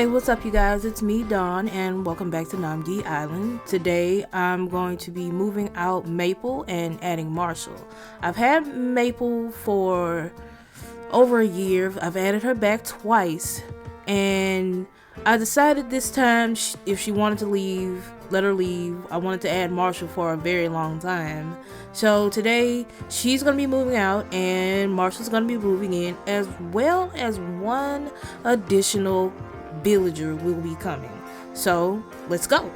Hey, what's up you guys? It's me, Dawn, and welcome back to Namgi Island. Today I'm going to be moving out Maple and adding Marshel. I've had Maple for over a year. I've added her back twice, and I decided this time if she wanted to leave, let her leave. I wanted to add Marshel for a very long time. So today she's going to be moving out and Marshel's going to be moving in, as well as one additional villager will be coming. So let's go.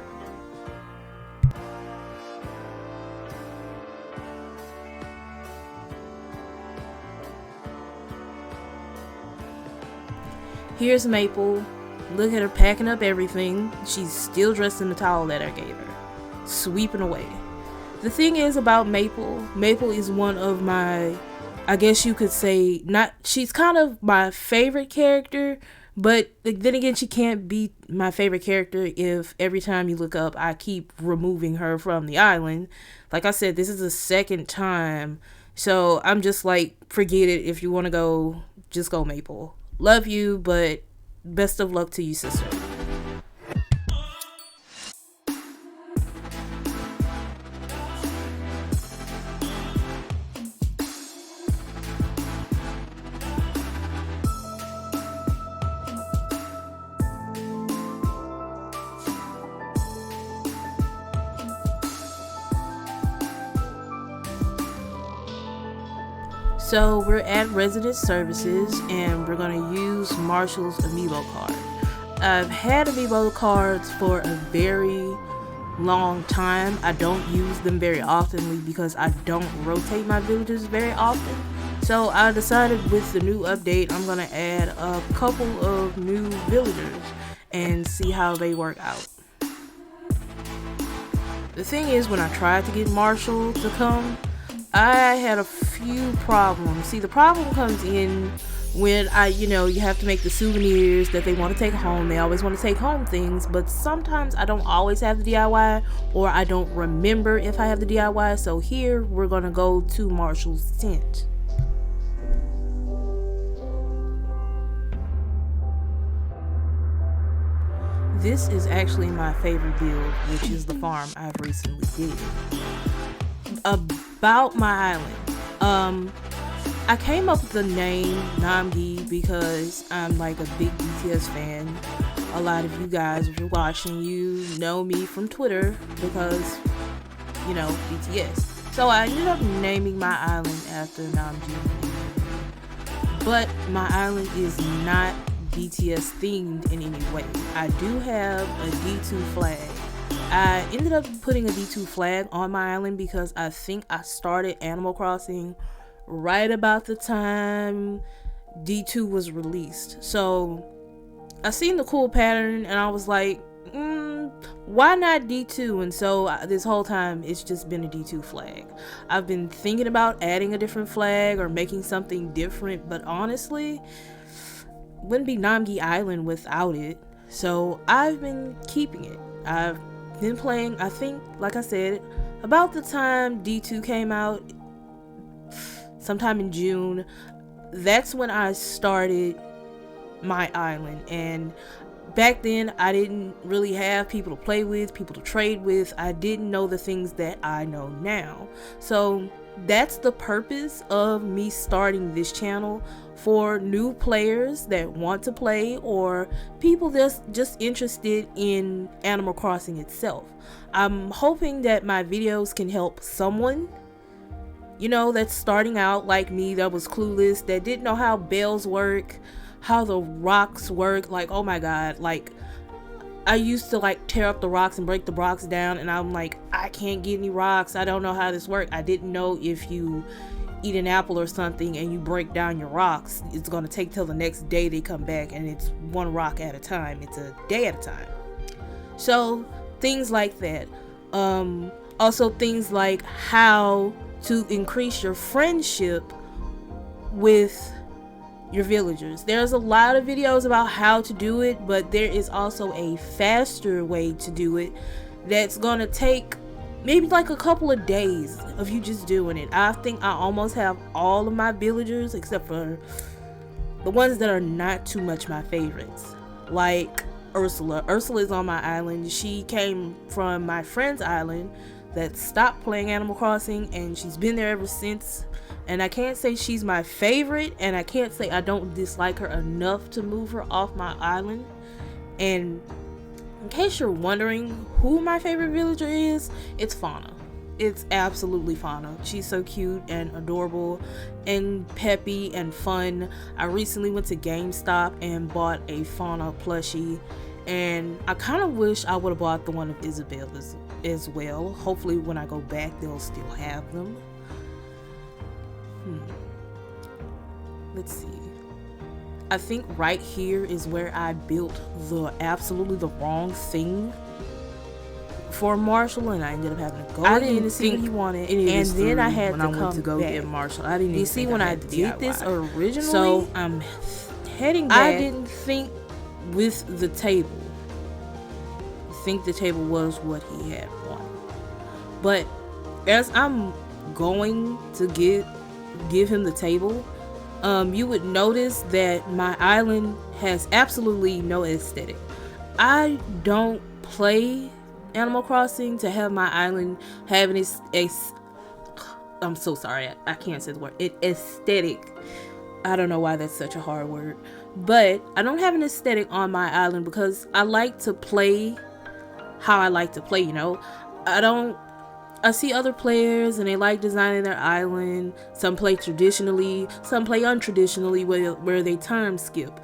Here's Maple. Look at her packing up everything. She's still dressed in the towel that I gave her, sweeping away. The thing is about Maple is one of my, I guess you could say, she's kind of my favorite character, but then again, she can't be my favorite character if every time you look up, I keep removing her from the island. Like I said, this is the second time, so I'm just like, forget it. If you want to go, just go Maple. Love you, but best of luck to you, sister. So we're at Resident Services and we're going to use Marshel's amiibo card. I've had amiibo cards for a very long time. I don't use them very often because I don't rotate my villagers very often. So I decided with the new update, I'm going to add a couple of new villagers and see how they work out. The thing is, when I tried to get Marshel to come, I had a few problems. See, the problem comes in when you have to make the souvenirs that they want to take home. They always want to take home things, but sometimes I don't always have the DIY, or I don't remember if I have the DIY. So here we're gonna go to Marshel's tent. This is actually my favorite build, which is the farm I've recently did. About my island, I came up with the name Namgi because I'm like a big BTS fan. A lot of you guys, if you're watching, you know me from Twitter because, BTS. So I ended up naming my island after Namgi. But my island is not BTS themed in any way. I do have a D2 flag. I ended up putting a D2 flag on my island because I think I started Animal Crossing right about the time D2 was released. So I seen the cool pattern and I was like, why not D2? And so this whole time it's just been a D2 flag. I've been thinking about adding a different flag or making something different, but honestly, wouldn't be Namgi Island without it. So I've been keeping it. I've been playing, I think, like I said, about the time D2 came out, sometime in June. That's when I started my island, and back then I didn't really have people to play with, people to trade with. I didn't know the things that I know now. So that's the purpose of me starting this channel, for new players that want to play or people that's just interested in Animal Crossing itself. I'm hoping that my videos can help someone, that's starting out like me, that was clueless, that didn't know how bells work, how the rocks work. Like, oh my god, like I used to like tear up the rocks and break the rocks down, and I'm like, I can't get any rocks. I don't know how this works. I didn't know if you eat an apple or something and you break down your rocks, it's going to take till the next day they come back, and it's one rock at a time. It's a day at a time. So things like that. Also things like how to increase your friendship with your villagers. There's a lot of videos about how to do it, but there is also a faster way to do it that's going to take maybe like a couple of days of you just doing it. I think I almost have all of my villagers except for the ones that are not too much my favorites. Like Ursula. Ursula is on my island. She came from my friend's island that stopped playing Animal Crossing, and she's been there ever since. And I can't say she's my favorite, and I can't say I don't dislike her enough to move her off my island. And in case you're wondering who my favorite villager is, it's Fauna. It's absolutely Fauna. She's so cute and adorable and peppy and fun. I recently went to GameStop and bought a Fauna plushie, and I kind of wish I would have bought the one of Isabelle as well. Hopefully when I go back they'll still have them. Let's see. I think right here is where I built absolutely the wrong thing for Marshel, and I ended up having to go again to see what he wanted, and then I had to go get Marshel. I didn't even see when I did this originally. So I'm heading back. I didn't think with the table. I think the table was what he had wanted, but as I'm going to give him the table, you would notice that my island has absolutely no aesthetic. I don't play Animal Crossing to have my island having I'm so sorry, I can't say the word. Aesthetic. I don't know why that's such a hard word, but I don't have an aesthetic on my island because I like to play how I like to play, you know. I see other players and they like designing their island. Some play traditionally, some play untraditionally where they time skip.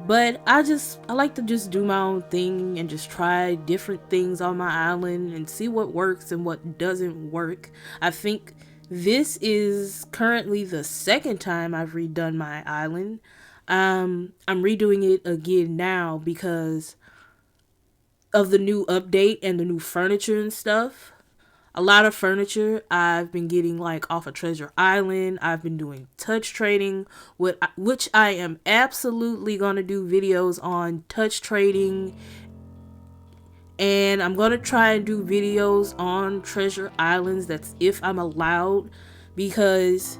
But I like to just do my own thing and just try different things on my island and see what works and what doesn't work. I think this is currently the second time I've redone my island. I'm redoing it again now because of the new update and the new furniture and stuff. A lot of furniture I've been getting like off of Treasure Island. I've been doing touch trading, which I am absolutely going to do videos on touch trading. And I'm going to try and do videos on Treasure Islands. That's if I'm allowed, because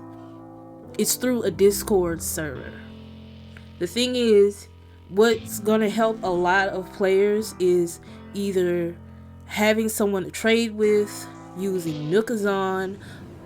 it's through a Discord server. The thing is, what's going to help a lot of players is either having someone to trade with, using Nookazon.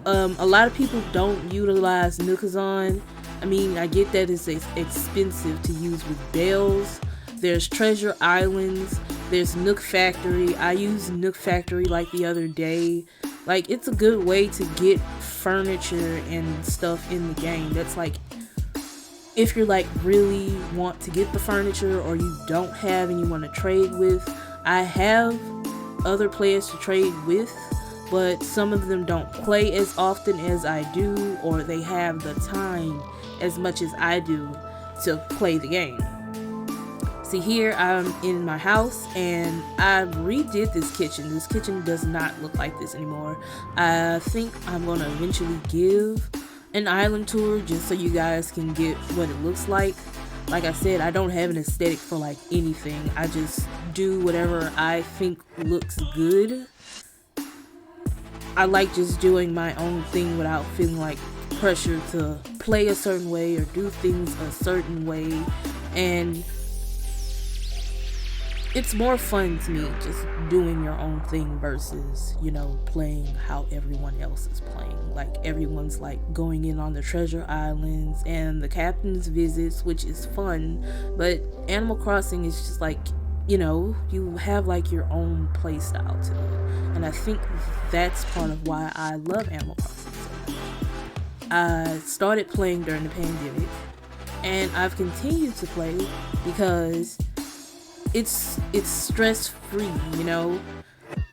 A lot of people don't utilize Nookazon. I mean, I get that it's expensive to use with bells. There's Treasure Islands. There's Nook Factory. I used Nook Factory like the other day. Like, it's a good way to get furniture and stuff in the game. That's like, if you're like really want to get the furniture or you don't have and you want to trade with. I have other players to trade with, but some of them don't play as often as I do, or they have the time as much as I do to play the game. See, here I'm in my house and I redid this kitchen. This kitchen does not look like this anymore. I think I'm going to eventually give an island tour just so you guys can get what it looks like. Like I said, I don't have an aesthetic for like anything. I just do whatever I think looks good. I like just doing my own thing without feeling like pressure to play a certain way or do things a certain way. And it's more fun to me just doing your own thing versus, you know, playing how everyone else is playing. Like, everyone's like going in on the treasure islands and the captain's visits, which is fun, but Animal Crossing is just like, you know, you have like your own play style to it. And I think that's part of why I love Animal Crossing so much. I started playing during the pandemic and I've continued to play because it's stress free, you know.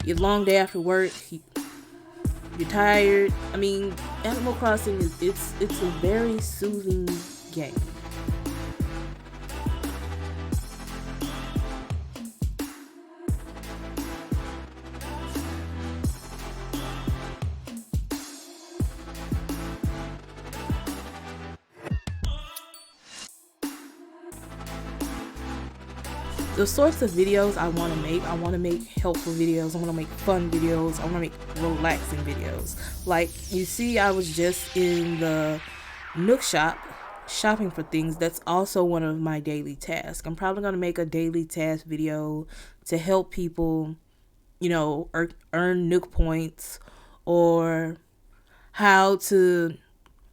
Your long day after work, you're tired. I mean, Animal Crossing it's a very soothing game. The sorts of videos I want to make helpful videos, I want to make fun videos, I want to make relaxing videos. Like, you see, I was just in the Nook shop shopping for things. That's also one of my daily tasks. I'm probably going to make a daily task video to help people, earn Nook points, or how to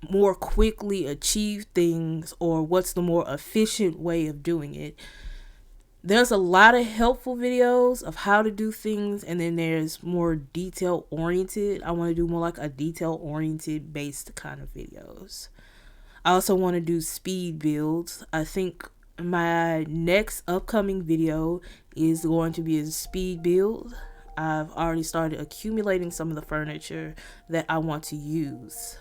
more quickly achieve things, or what's the more efficient way of doing it. There's a lot of helpful videos of how to do things, and then there's more detail oriented. I want to do more like a detail oriented based kind of videos. I also want to do speed builds. I think my next upcoming video is going to be a speed build. I've already started accumulating some of the furniture that I want to use.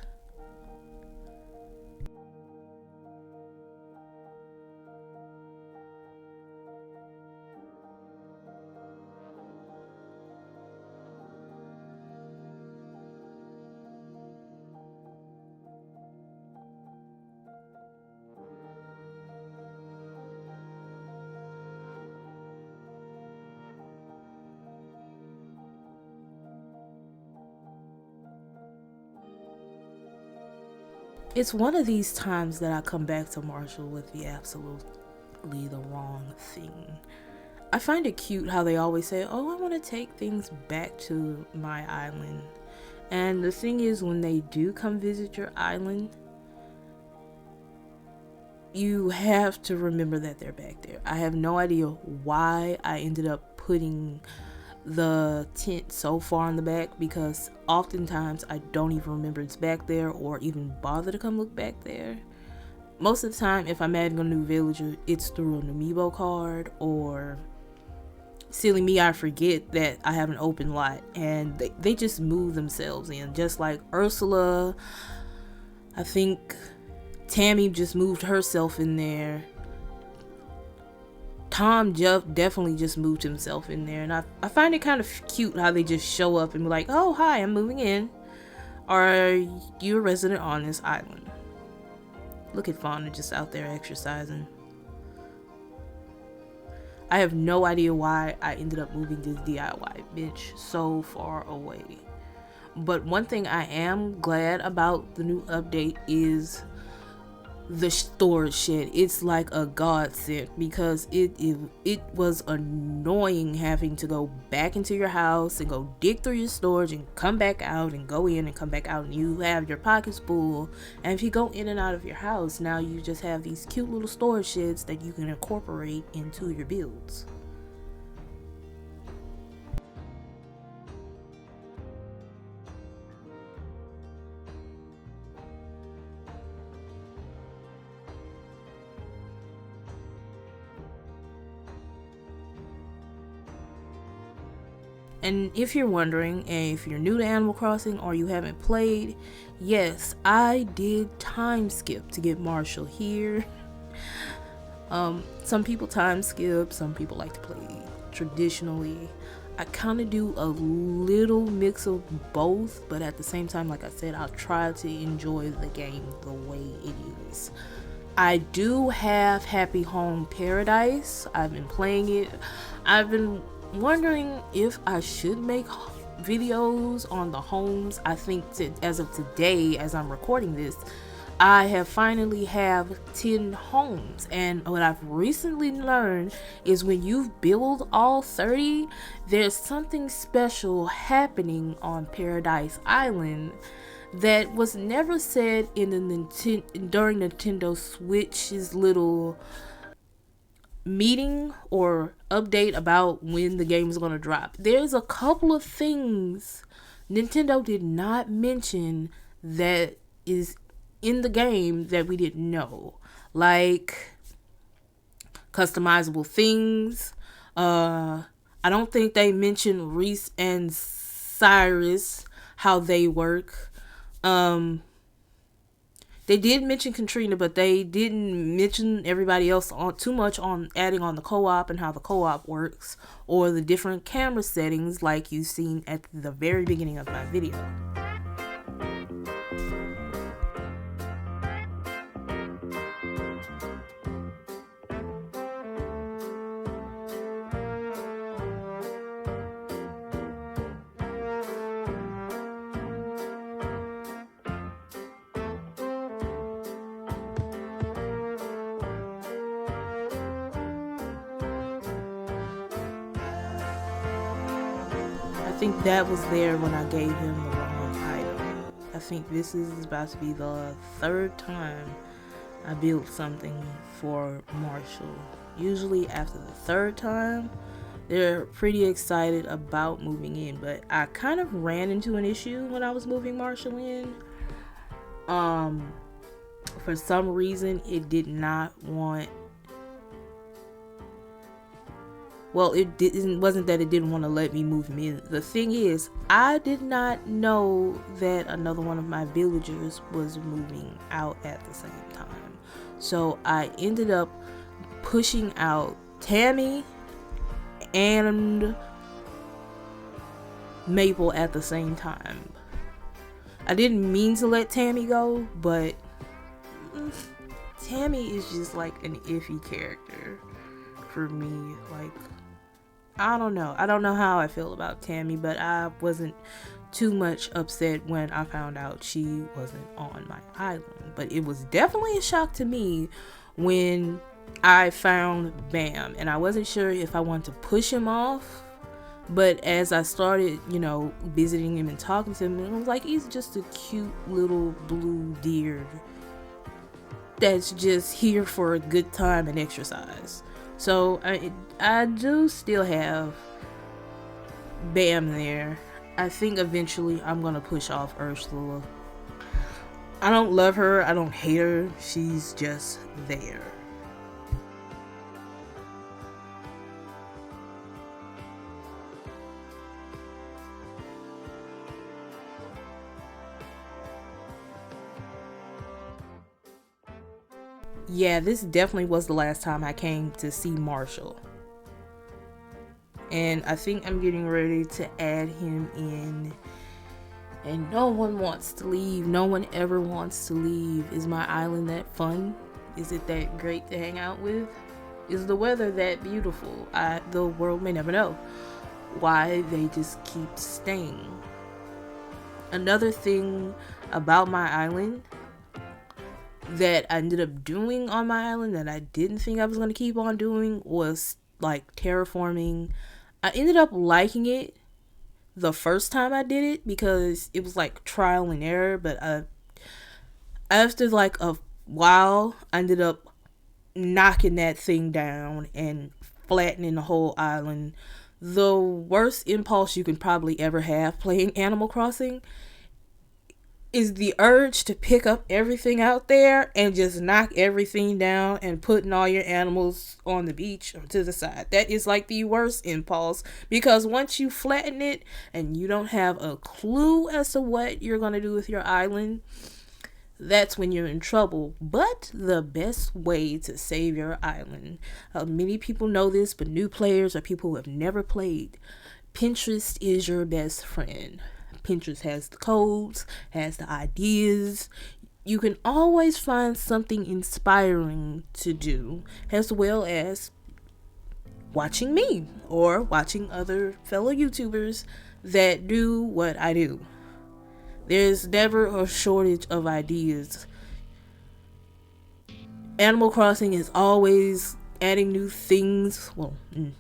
It's one of these times that I come back to Marshel with the absolutely the wrong thing. I find it cute how they always say, oh, I want to take things back to my island. And the thing is, when they do come visit your island, you have to remember that they're back there. I have no idea why I ended up putting the tent so far in the back, because oftentimes I don't even remember it's back there or even bother to come look back there. Most of the time, if I'm adding a new villager, it's through an amiibo card, or silly me, I forget that I have an open lot and they just move themselves in. Just like Ursula, I think Tammy just moved herself in there. Tom Jeff definitely just moved himself in there, and I find it kind of cute how they just show up and be like, oh, hi, I'm moving in. Are you a resident on this island? Look at Fauna just out there exercising. I have no idea why I ended up moving this DIY bitch so far away. But one thing I am glad about the new update is the storage shed. It's like a godsend, because it was annoying having to go back into your house and go dig through your storage and come back out and go in and come back out, and you have your pockets full. And if you go in and out of your house, now you just have these cute little storage sheds that you can incorporate into your builds. And if you're wondering, and if you're new to Animal Crossing or you haven't played, yes, I did time skip to get Marshel here. Some people time skip, some people like to play traditionally. I kind of do a little mix of both, but at the same time, like I said, I'll try to enjoy the game the way it is. I do have Happy Home Paradise. I've been playing it. I've been wondering if I should make videos on the homes. I think as of today, as I'm recording this, I have finally have 10 homes, and what I've recently learned is when you build all 30, there's something special happening on Paradise Island that was never said in the during NintendoSwitch's little meeting or update about when the game is going to drop. There's a couple of things Nintendo did not mention that is in the game that we didn't know, like customizable things. I don't think they mentioned Reese and Cyrus, how they work. They did mention Katrina, but they didn't mention everybody else too much on adding on the co-op and how the co-op works, or the different camera settings like you've seen at the very beginning of my video. think that was there when I gave him the wrong item. I think this is about to be the third time I built something for Marshel. Usually after the third time, they're pretty excited about moving in, but I kind of ran into an issue when I was moving Marshel in. For some reason, it did not want. Well, wasn't that it didn't want to let me move him in. The thing is, I did not know that another one of my villagers was moving out at the same time. So I ended up pushing out Tammy and Maple at the same time. I didn't mean to let Tammy go, but Tammy is just like an iffy character for me. Like, I don't know how I feel about Tammy, but I wasn't too much upset when I found out she wasn't on my island. But it was definitely a shock to me when I found Bam, and I wasn't sure if I wanted to push him off. But as I started, visiting him and talking to him, I was like, he's just a cute little blue deer that's just here for a good time and exercise. So I do still have Bam there. I think eventually I'm gonna push off Ursula. I don't love her, I don't hate her, she's just there. Yeah, this definitely was the last time I came to see Marshel. And I think I'm getting ready to add him in. And no one wants to leave. No one ever wants to leave. Is my island that fun? Is it that great to hang out with? Is the weather that beautiful? The world may never know why they just keep staying. Another thing about my island that I ended up doing on my island that I didn't think I was going to keep on doing was like terraforming. I ended up liking it the first time I did it because it was like trial and error, but after like a while I ended up knocking that thing down and flattening the whole island. The worst impulse you can probably ever have playing Animal Crossing is the urge to pick up everything out there and just knock everything down and putting all your animals on the beach or to the side. That is like the worst impulse, because once you flatten it and you don't have a clue as to what you're going to do with your island, that's when you're in trouble. But the best way to save your island, many people know this, but new players or people who have never played, Pinterest is your best friend. Pinterest has the codes, has the ideas. You can always find something inspiring to do, as well as watching me or watching other fellow YouTubers that do what I do. There's never a shortage of ideas. Animal Crossing is always adding new things. Well,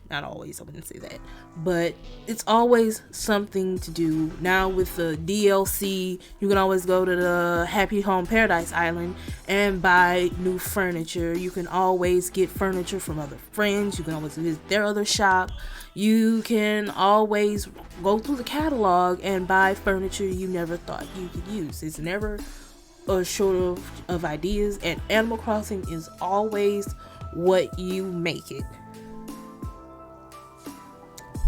not always, I wouldn't say that, but it's always something to do. Now with the DLC, you can always go to the Happy Home Paradise Island and buy new furniture. You can always get furniture from other friends. You can always visit their other shop. You can always go through the catalog and buy furniture you never thought you could use. It's never a shortage of ideas, and Animal Crossing is always what you make it.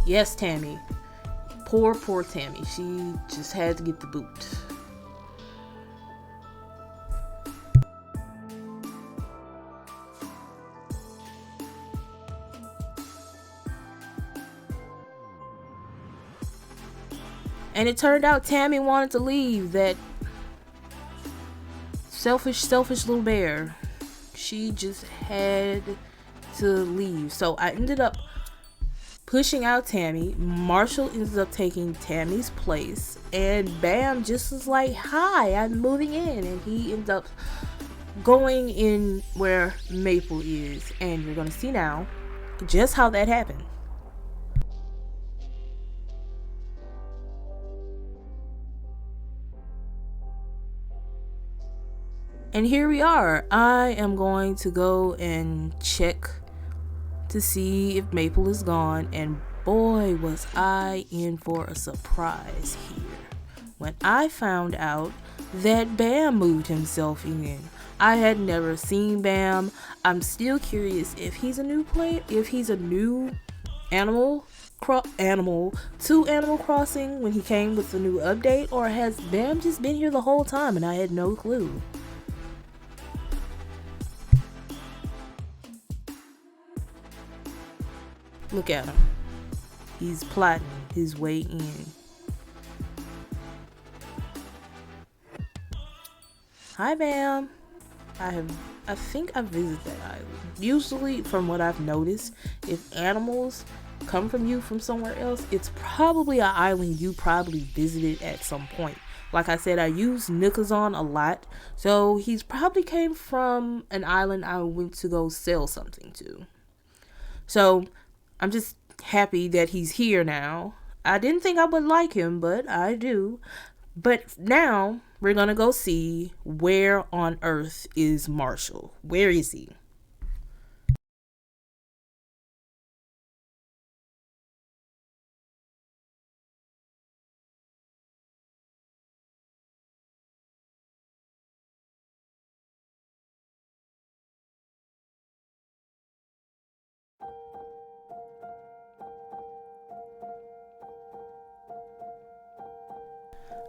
Yes, Tammy. Poor Tammy. She just had to get the boot. And it turned out Tammy wanted to leave. That selfish little bear. She just had to leave. So I ended up pushing out Tammy. Marshel ended up taking Tammy's place. And Bam just was like, hi, I'm moving in. And he ended up going in where Maple is. And you're going to see now just how that happened. And here we are. I am going to go and check to see if Maple is gone, and boy was I in for a surprise here when I found out that Bam moved himself in. I had never seen Bam. I'm still curious if he's a new player, if he's a new animal to Animal Crossing when he came with the new update, or has Bam just been here the whole time and I had no clue. Look at him. He's plotting his way in. Hi, Bam. I think I visited that island. Usually, from what I've noticed, if animals come from you from somewhere else, it's probably an island you probably visited at some point. Like I said, I use Nikazon a lot, so he's probably came from an island I went to go sell something to. So I'm just happy that he's here now. I didn't think I would like him, but I do. But now we're gonna go see where on earth is Marshel. Where is he?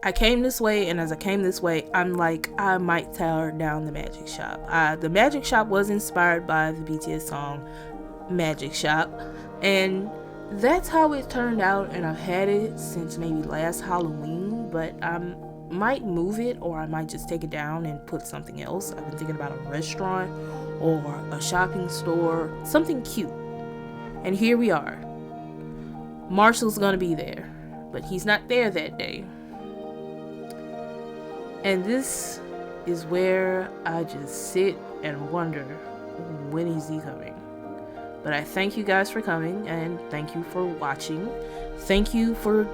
I came this way, and as I came this way, I'm like, I might tear down the magic shop. The magic shop was inspired by the BTS song Magic Shop, and that's how it turned out, and I've had it since maybe last Halloween, but I might move it, or I might just take it down and put something else. I've been thinking about a restaurant or a shopping store, something cute. And here we are. Marshel's gonna be there, but he's not there that day. And this is where I just sit and wonder, when is he coming? But I thank you guys for coming, and thank you for watching. Thank you for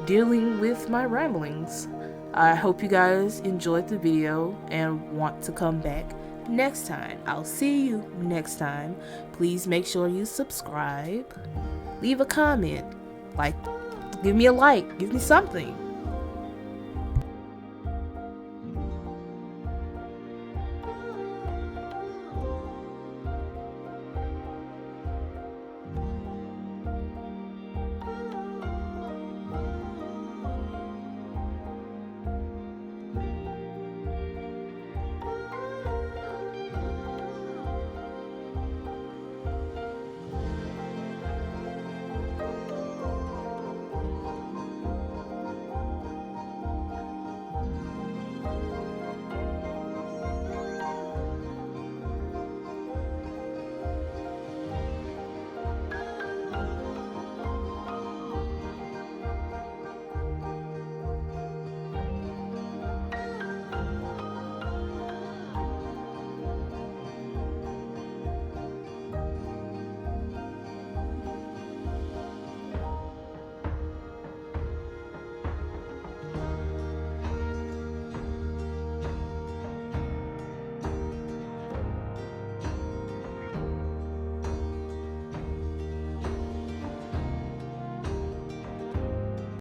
dealing with my ramblings. I hope you guys enjoyed the video and want to come back next time. I'll see you next time. Please make sure you subscribe. Leave a comment. Give me a like. Give me something.